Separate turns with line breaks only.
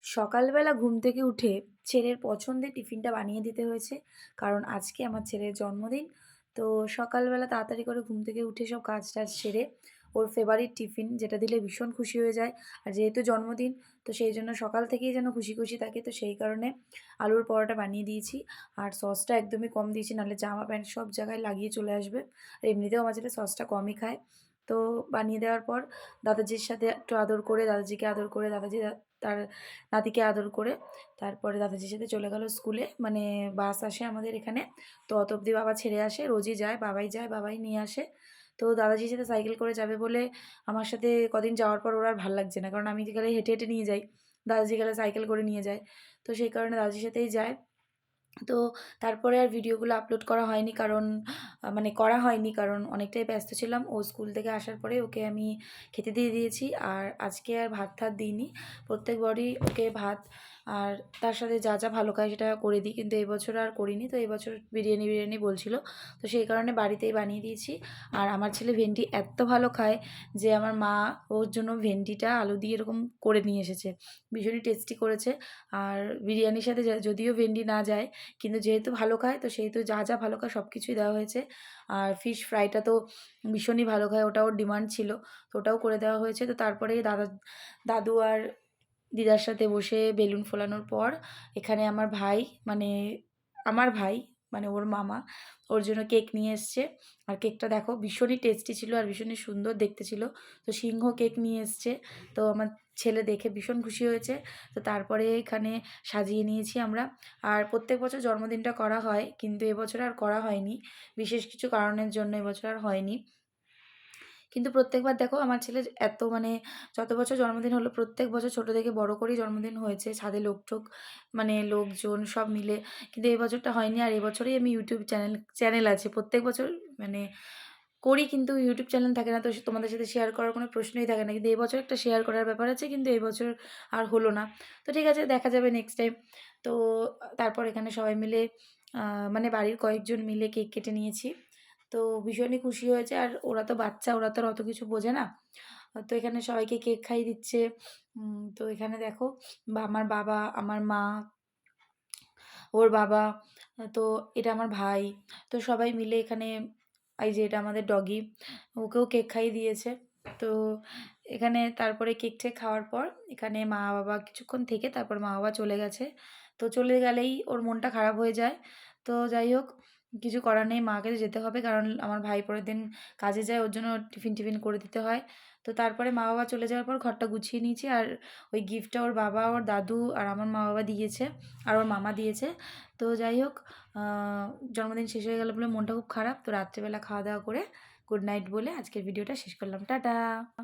সকালবেলা ঘুম থেকে উঠে ছেলের পছন্দের টিফিনটা বানিয়ে দিতে হয়েছে। কারণ আজকে আমার ছেলের জন্মদিন। তো সকালবেলা তাড়াতাড়ি করে ঘুম থেকে উঠে সব কাজ-টাজ সেরে ওর ফেভারিট টিফিন যেটা দিলে ভীষণ খুশি হয়ে যায়। আর যেহেতু জন্মদিন তো সেইজন্য সকাল থেকেই যেন খুশি, খুশি থাকে। তো সেই কারণে আলুর পরোটা বানিয়ে দিয়েছি। আর সসটা একদমই কম দিয়েছি নাহলে জামা প্যান্ট সব জায়গায় লাগিয়ে চলে আসবে। আর এমনিতেও আমার ছেলে সসটা কমই খায়। তো বানিয়ে দেওয়ার পর দাদাজির সাথে একটু আদর করে, দাদাজিকে আদর করে, দাদাজি তার নাতিকে আদর করে তারপরে দাদাজির সাথে চলে গেল স্কুলে। মানে বাস আসে আমাদের এখানে। তো অত অবধি বাবা ছেড়ে আসে। রোজই যায়, বাবাই নিয়ে আসে। তো দাদাজির সাথে সাইকেল করে যাবে বলে আমার সাথে কদিন যাওয়ার পর ওর আর ভাল লাগছে না। কারণ আমি গেলে হেঁটে, হেঁটে নিয়ে যাই। দাদাজি গেলে সাইকেল করে নিয়ে যায়। তো সেই কারণে দাদাজির সাথেই যায়। তো তারপরে আর ভিডিওগুলো আপলোড করা হয়নি কারণ মানে করা হয়নি কারণ অনেকটাই ব্যস্ত ছিলাম। ও স্কুল থেকে আসার পরে ওকে আমি খেতে দিয়ে দিয়েছি। আর আজকে আর ভাত-টাত দিইনি। প্রত্যেকবারই ওকে ভাত আর তার সাথে যা, যা ভালো খায় সেটা করে দিই। কিন্তু এবছর আর করিনি। তো এবছর বিরিয়ানি বলছিল। তো সেই কারণে বাড়িতেই বানিয়ে দিয়েছি। আর আমার ছেলে ভেন্ডি এত্ত ভালো খায় যে আমার মা ওর জন্য ভেন্ডিটা আলু দিয়ে এরকম করে নিয়ে এসেছে। ভীষণই টেস্টি করেছে। আর বিরিয়ানির সাথে যদিও ভেন্ডি না যায় কিন্তু যেহেতু ভালো খায় তো সেহেতু যা, যা ভালো খায় সব কিছুই দেওয়া হয়েছে। আর ফিশ ফ্রাইটা তো ভীষণই ভালো খায়। ওটা ওর ডিমান্ড ছিল। তো ওটাও করে দেওয়া হয়েছে। তো তারপরে দাদু আর দিদার সাথে বসে বেলুন ফোলানোর পর এখানে মানে আমার ভাই মানে ওর মামা ওর জন্য কেক নিয়ে এসছে। আর কেকটা দেখো ভীষণই টেস্টি ছিল আর ভীষণই সুন্দর দেখতে ছিল। তো সিংহ কেক নিয়ে এসছে। তো আমার ছেলে দেখে ভীষণ খুশি হয়েছে। তো তারপরে এখানে সাজিয়ে নিয়েছি আমরা। আর প্রত্যেক বছর জন্মদিনটা করা হয় কিন্তু এবছর আর করা হয়নি। বিশেষ কিছু কারণের জন্য এবছর আর হয়নি। কিন্তু প্রত্যেকবার দেখো আমার ছেলের এত মানে যত বছর জন্মদিন হলো প্রত্যেক বছর ছোট থেকে বড় করেই জন্মদিন হয়েছে। ছাদে লোক-টোক মানে লোকজন সব মিলে। কিন্তু এই বছরটা হয়নি। আর এবছরেই আমি ইউটিউব চ্যানেল আছে। প্রত্যেক বছর মানে করি কিন্তু ইউটিউব চ্যানেল থাকে না। তো তোমাদের সাথে শেয়ার করার কোনো প্রশ্নই থাকে না। কিন্তু এবছর একটা শেয়ার করার ব্যাপার আছে কিন্তু এবছর আর হলো না। তো ঠিক আছে দেখা যাবে নেক্সট টাইম। তো তারপর এখানে সবাই মিলে মানে বাড়ির কয়েকজন মিলে কেক কেটে নিয়েছি। তো ভীষণই খুশি হয়েছে। আর ওরা তো বাচ্চা, ওরা তো আর অত কিছু বোঝে না। তো এখানে সবাইকে কেক খাইয়ে দিচ্ছে। তো এখানে দেখো আমার বাবা, আমার মা, ওর বাবা, তো এটা আমার ভাই। তো সবাই মিলে এখানে এই যে এটা আমাদের ডগি, ওকেও কেক খাইয়ে দিয়েছে। তো এখানে তারপরে কেক-টেক খাওয়ার পর এখানে মা-বাবা কিছুক্ষণ থেকে তারপর মা-বাবা চলে গেছে। তো চলে গেলেই ওর মনটা খারাপ হয়ে যায়। তো যাই হোক কিছু করার নেই, মাকে তো যেতে হবে কারণ আমার ভাই পরের দিন কাজে যায়, ওর জন্য টিফিন করে দিতে হয়। তো তারপরে মা-বাবা চলে যাওয়ার পর ঘরটা গুছিয়ে নিয়েছি। আর ওই গিফটটা ওর বাবা, ওর দাদু আর আমার মা-বাবা দিয়েছে আর ওর মামা দিয়েছে। তো যাই হোক আ জন্মদিন শেষ হয়ে গেল বলে মনটা খুব খারাপ। তো রাত্রেবেলা খাওয়া-দাওয়া করে গুড নাইট বলে আজকের ভিডিওটা শেষ করলাম। টাটা।